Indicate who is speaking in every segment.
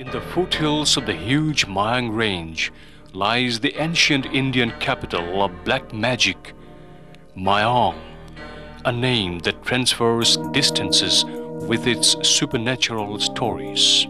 Speaker 1: In the foothills of the huge Mayong Range lies the ancient Indian capital of black magic, Mayong, a name that transfers distances with its supernatural stories.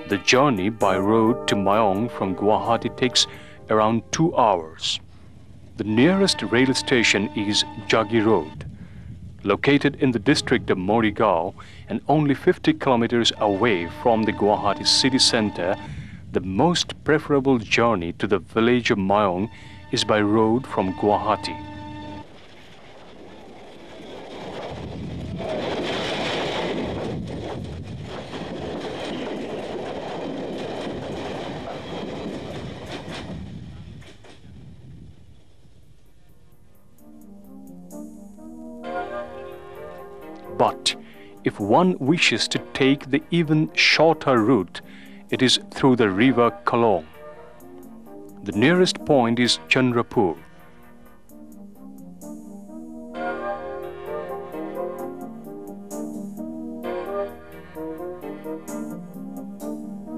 Speaker 1: The journey by road to Mayong from Guwahati takes around 2 hours. The nearest rail station is Jagi Road, located in the district of Morigao and only 50 kilometers away from the Guwahati city center. The most preferable journey to the village of Mayong is by road from Guwahati. But if one wishes to take the even shorter route, it is through the river Kalong. The nearest point is Chandrapur.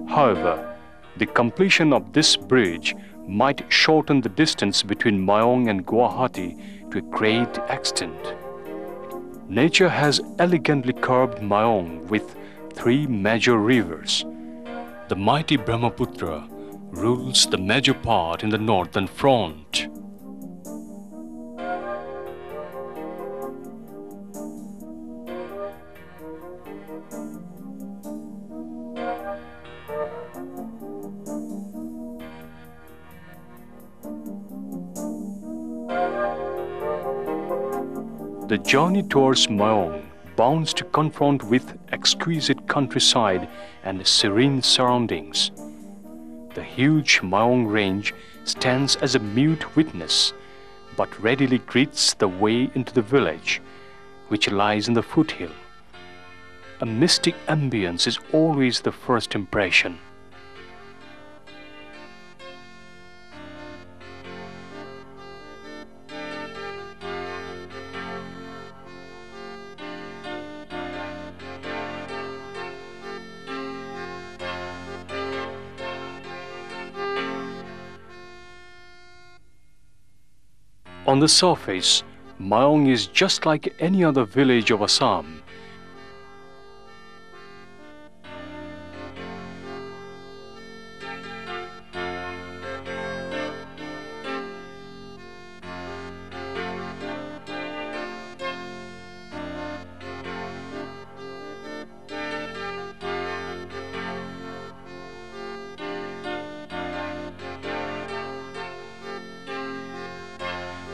Speaker 1: However, the completion of this bridge might shorten the distance between Mayong and Guwahati to a great extent. Nature has elegantly carved Mayong with 3 major rivers. The mighty Brahmaputra rules the major part in the northern front. The journey towards Mayong bounds to confront with exquisite countryside and serene surroundings. The huge Mayong Range stands as a mute witness, but readily greets the way into the village, which lies in the foothill. A mystic ambience is always the first impression. On the surface, Mayong is just like any other village of Assam.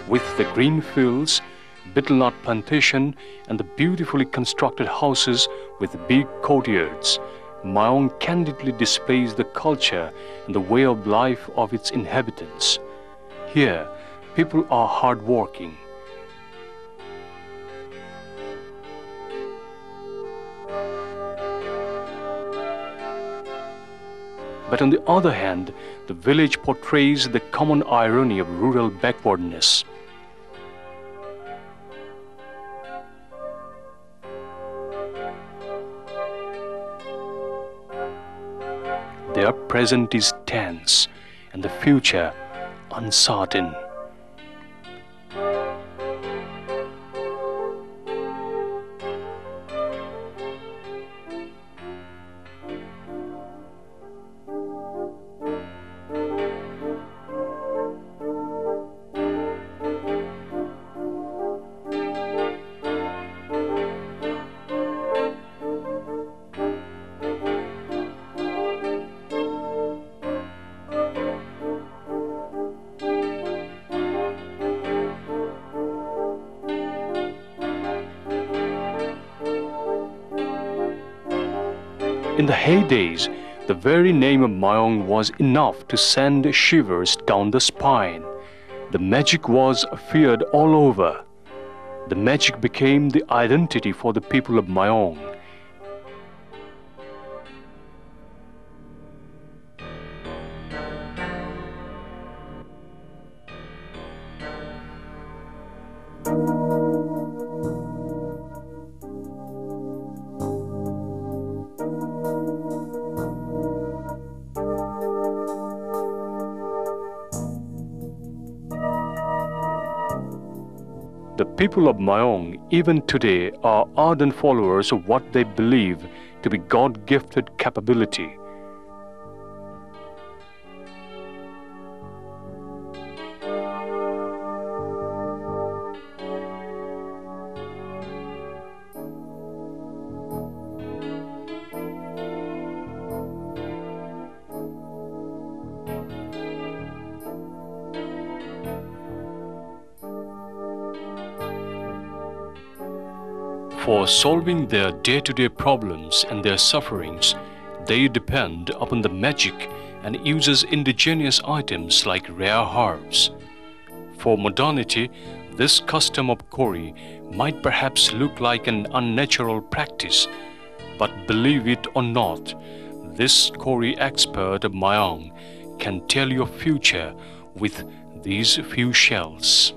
Speaker 1: With the green fields, betel nut plantation, and the beautifully constructed houses with big courtyards, Mayong candidly displays the culture and the way of life of its inhabitants. Here, people are hardworking. But on the other hand, the village portrays the common irony of rural backwardness. Their present is tense and the future uncertain. In the heydays, the very name of Mayong was enough to send shivers down the spine. The magic was feared all over. The magic became the identity for the people of Mayong. The people of Mayong, even today, are ardent followers of what they believe to be God-gifted capability. For solving their day-to-day problems and their sufferings, they depend upon the magic and uses indigenous items like rare herbs. For modernity, this custom of Kori might perhaps look like an unnatural practice, but believe it or not, this Kori expert of Mayong can tell your future with these few shells.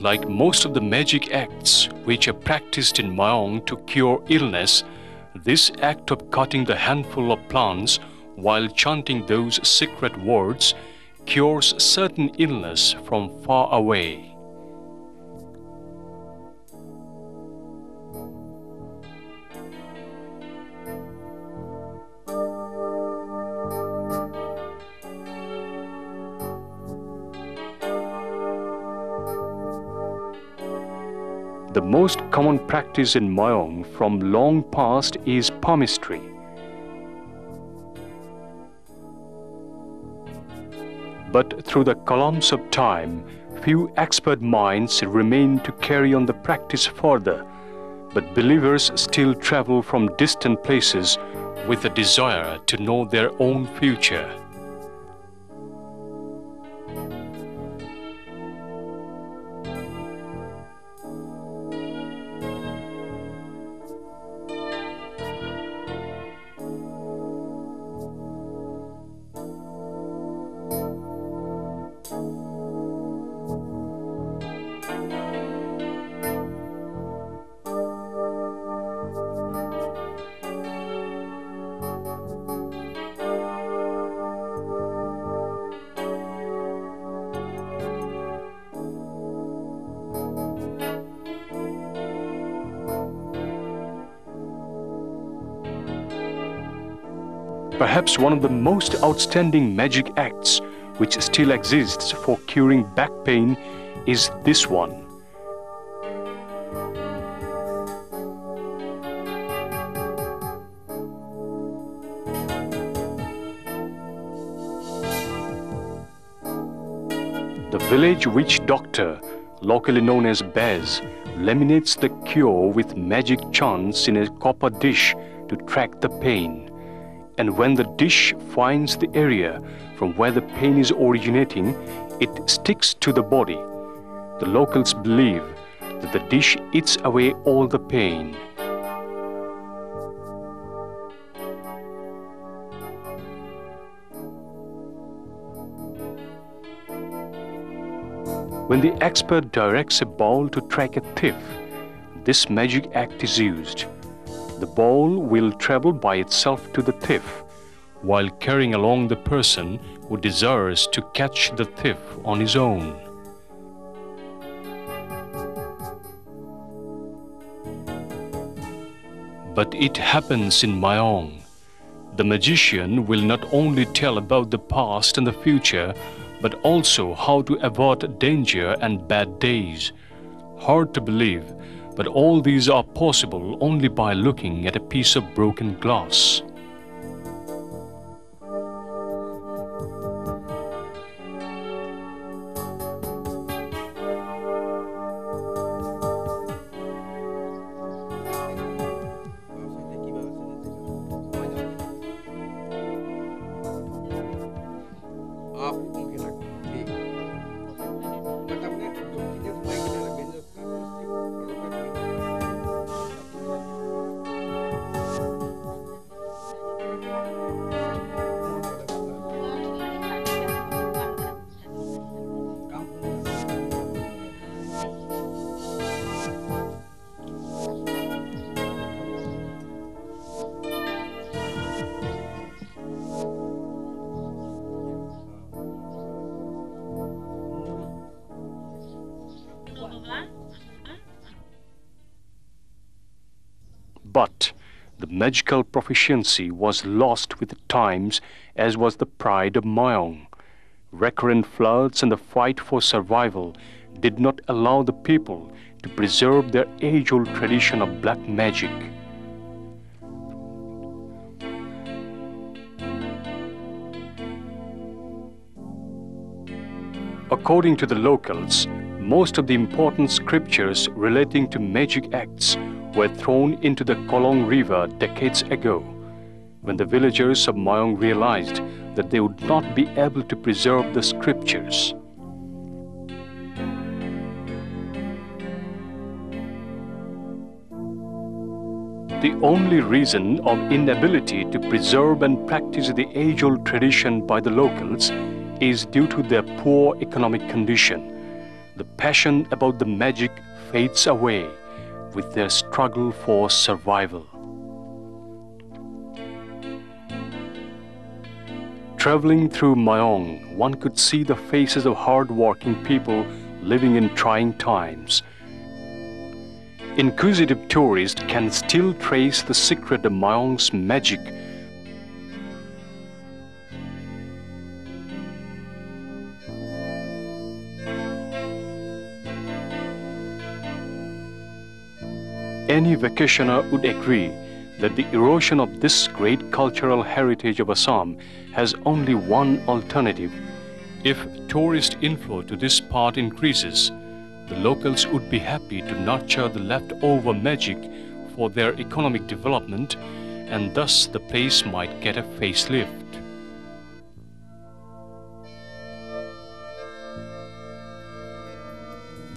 Speaker 1: Like most of the magic acts which are practiced in Mayong to cure illness, this act of cutting the handful of plants while chanting those secret words cures certain illness from far away. The most common practice in Mayong from long past is palmistry. But through the columns of time, few expert minds remain to carry on the practice further, but believers still travel from distant places with a desire to know their own future. Perhaps one of the most outstanding magic acts which still exists for curing back pain is this one. The village witch doctor, locally known as Bez, laminates the cure with magic chants in a copper dish to track the pain. And when the dish finds the area from where the pain is originating, it sticks to the body. The locals believe that the dish eats away all the pain. When the expert directs a ball to track a thief, this magic act is used. The ball will travel by itself to the thief, while carrying along the person who desires to catch the thief on his own. But it happens in Mayong. The magician will not only tell about the past and the future, but also how to avert danger and bad days. Hard to believe, but all these are possible only by looking at a piece of broken glass. But the magical proficiency was lost with the times, as was the pride of Mayong. Recurrent floods and the fight for survival did not allow the people to preserve their age-old tradition of black magic. According to the locals, most of the important scriptures relating to magic acts were thrown into the Kolong River decades ago, when the villagers of Mayong realized that they would not be able to preserve the scriptures. The only reason of inability to preserve and practice the age-old tradition by the locals is due to their poor economic condition. The passion about the magic fades away with their struggle for survival. Traveling through Mayong, one could see the faces of hard-working people living in trying times. Inquisitive tourists can still trace the secret of Mayong's magic. Any vacationer would agree that the erosion of this great cultural heritage of Assam has only one alternative. If tourist inflow to this part increases, the locals would be happy to nurture the leftover magic for their economic development, and thus the place might get a facelift.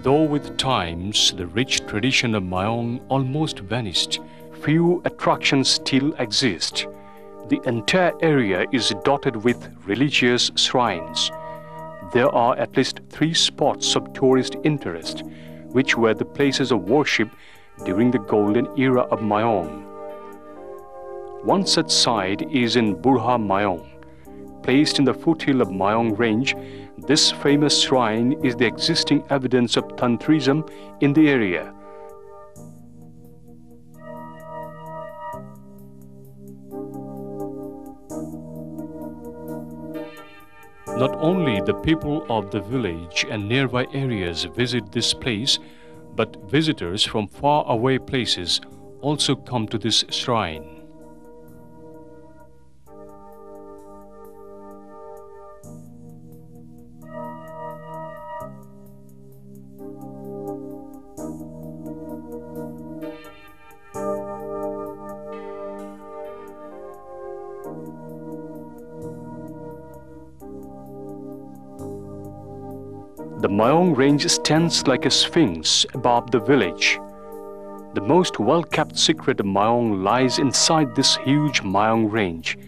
Speaker 1: Though with times the rich tradition of Mayong almost vanished, few attractions still exist. The entire area is dotted with religious shrines. There are at least 3 spots of tourist interest, which were the places of worship during the golden era of Mayong. One such site is in Burha Mayong. Placed in the foothill of Mayong range, this famous shrine is the existing evidence of Tantrism in the area. Not only the people of the village and nearby areas visit this place, but visitors from far-away places also come to this shrine. The Mayong range stands like a sphinx above the village. The most well-kept secret of Mayong lies inside this huge Mayong range.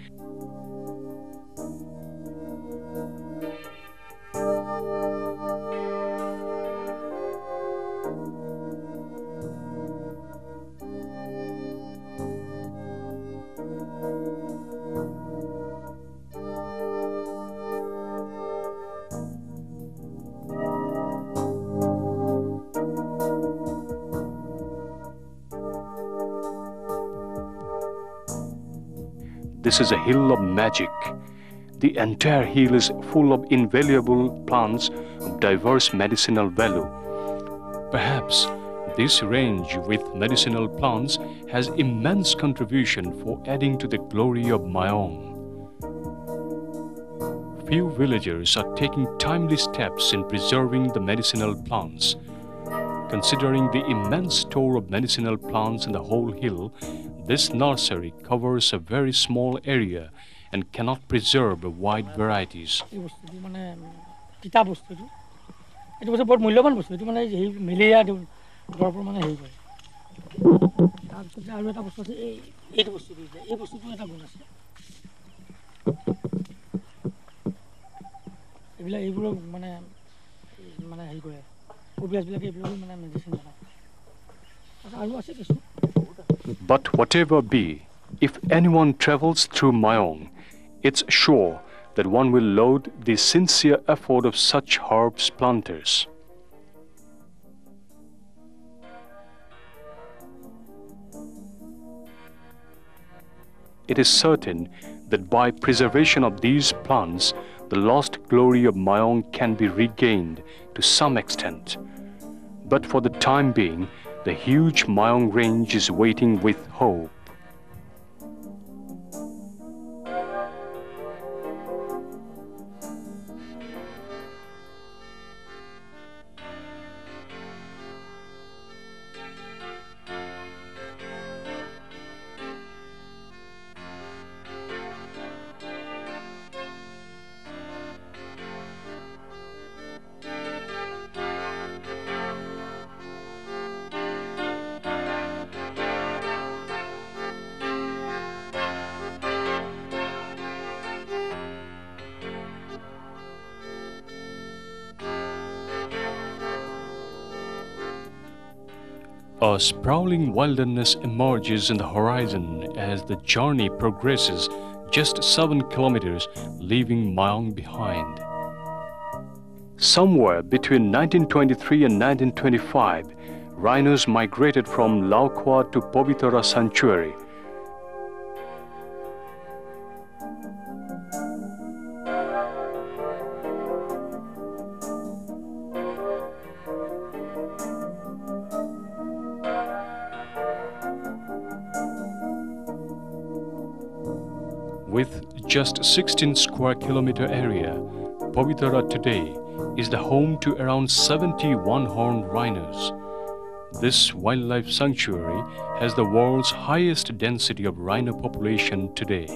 Speaker 1: this is a hill of magic. The entire hill is full of invaluable plants of diverse medicinal value. Perhaps this range with medicinal plants has immense contribution for adding to the glory of Mayong. Few villagers are taking timely steps in preserving the medicinal plants. Considering the immense store of medicinal plants in the whole hill, this nursery covers a very small area and cannot preserve wide varieties. But whatever be, if anyone travels through Mayong, it's sure that one will laud the sincere effort of such herbs planters. It is certain that by preservation of these plants, the lost glory of Mayong can be regained to some extent. But for the time being, the huge Mayong range is waiting with hope. A sprawling wilderness emerges in the horizon as the journey progresses just 7 kilometers, leaving Mayong behind. Somewhere between 1923 and 1925, rhinos migrated from Laukwa to Pobitora sanctuary. With just 16 square kilometer area, Pobitora today is the home to around 70 one-horned rhinos. This wildlife sanctuary has the world's highest density of rhino population today.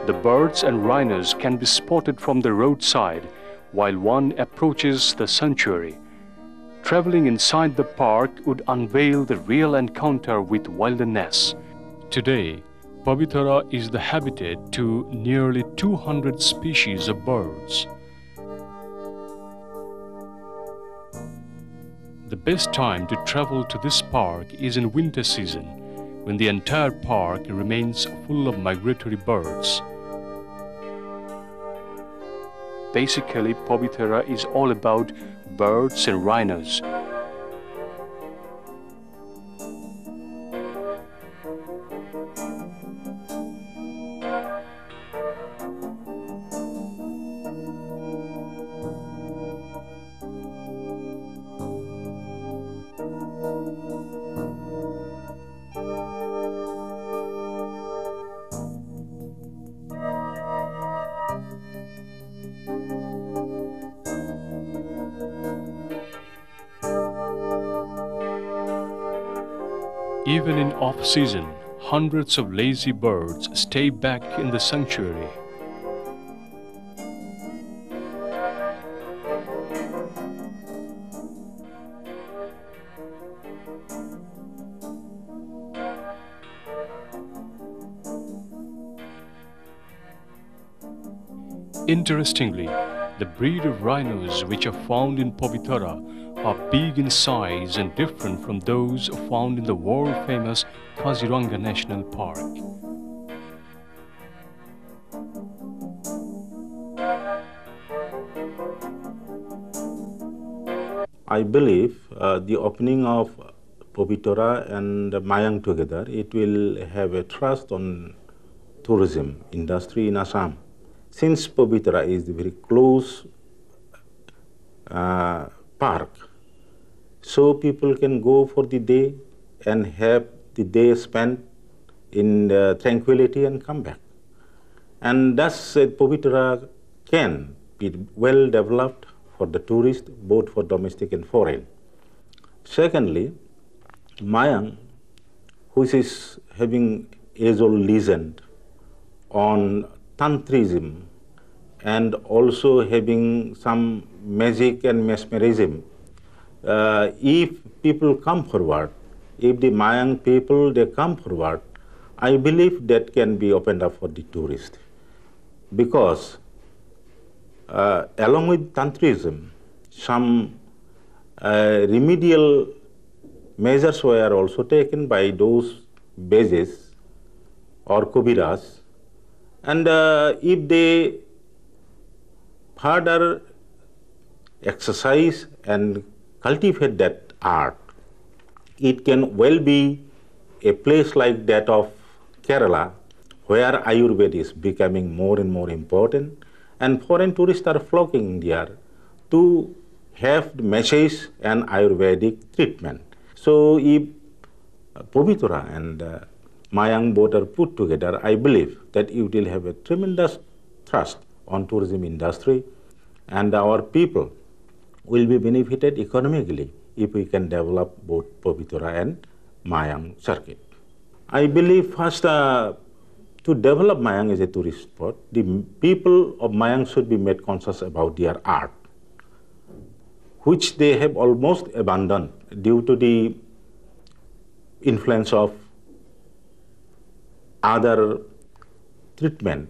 Speaker 1: The birds and rhinos can be spotted from the roadside while one approaches the sanctuary. Traveling inside the park would unveil the real encounter with wilderness. Today, Pobitora is the habitat to nearly 200 species of birds. The best time to travel to this park is in winter season, when the entire park remains full of migratory birds. Basically, Pobitora is all about birds and rhinos. Even in off-season, hundreds of lazy birds stay back in the sanctuary. Interestingly, the breed of rhinos which are found in Pobitora are big in size and different from those found in the world-famous Kaziranga National Park.
Speaker 2: I believe the opening of Pobitora and Mayang together, it will have a thrust on tourism industry in Assam. Since Pobitora is a very close park, so people can go for the day and have the day spent in tranquility and come back. And thus Pobitora can be well developed for the tourist, both for domestic and foreign. Secondly, Mayang, which is having age-old legend on tantrism and also having some magic and mesmerism, if people come forward, if the Mayang people, they come forward, I believe that can be opened up for the tourist. Because along with tantrism, some remedial measures were also taken by those bases or kubiras, and if they further exercise and cultivate that art, it can well be a place like that of Kerala, where Ayurveda is becoming more and more important, and foreign tourists are flocking there to have the message and Ayurvedic treatment. So if Pobitora and Mayang both are put together, I believe that it will have a tremendous thrust on tourism industry, and our people will be benefited economically if we can develop both Pobitora and Mayang circuit. I believe first to develop Mayang as a tourist spot, the people of Mayang should be made conscious about their art, which they have almost abandoned due to the influence of other treatment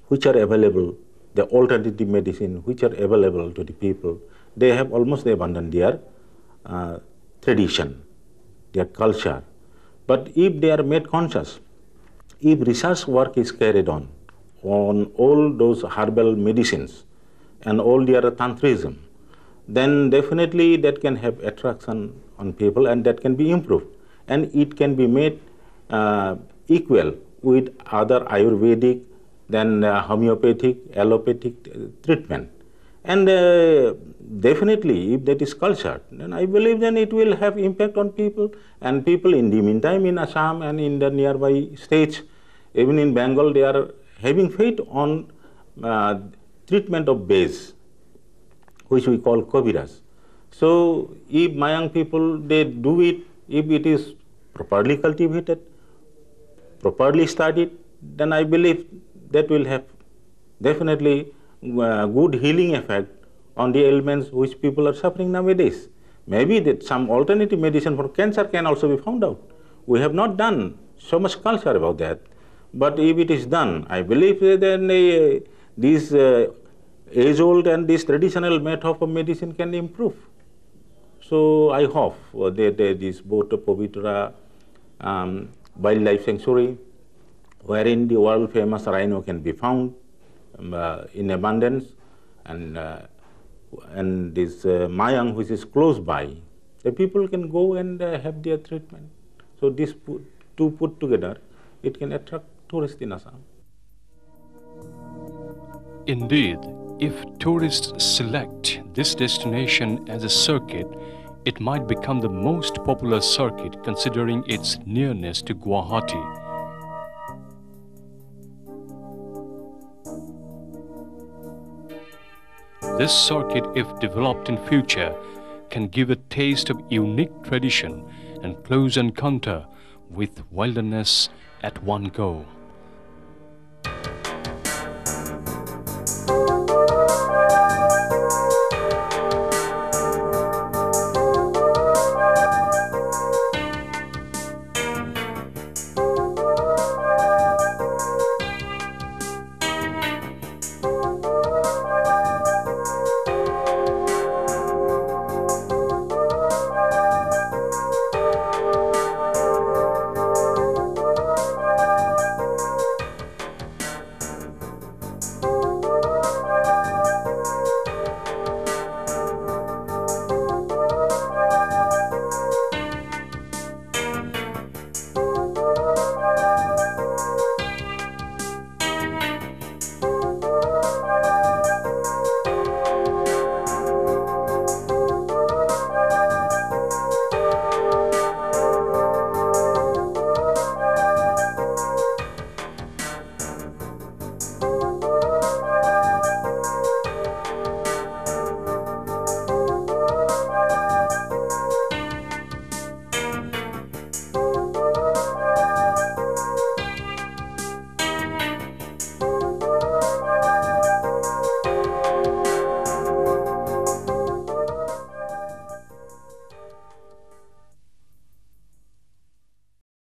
Speaker 2: which are available, the alternative medicine which are available to the people. They have almost abandoned their tradition, their culture. But if they are made conscious, if research work is carried on all those herbal medicines and all their tantrism, then definitely that can have attraction on people, and that can be improved, and it can be made equal with other Ayurvedic, then homeopathic, allopathic treatment. And definitely, if that is cultured, then I believe then it will have impact on people, and people in the meantime in Assam and in the nearby states, even in Bengal, they are having faith on treatment of base, which we call kobiras. So if Mayang people, they do it, if it is properly cultivated, properly studied, then I believe that will have definitely good healing effect on the ailments which people are suffering nowadays. Maybe that some alternative medicine for cancer can also be found out. We have not done so much culture about that, but if it is done, I believe then these age-old and this traditional method of medicine can improve. So I hope that this both Pobitora wildlife sanctuary, wherein the world-famous rhino can be found in abundance, and this Mayang, which is close by, the people can go and have their treatment. So these two put together, it can attract tourists in Assam.
Speaker 1: Indeed, if tourists select this destination as a circuit, it might become the most popular circuit considering its nearness to Guwahati. This circuit, if developed in future, can give a taste of unique tradition and close encounter with wilderness at one go.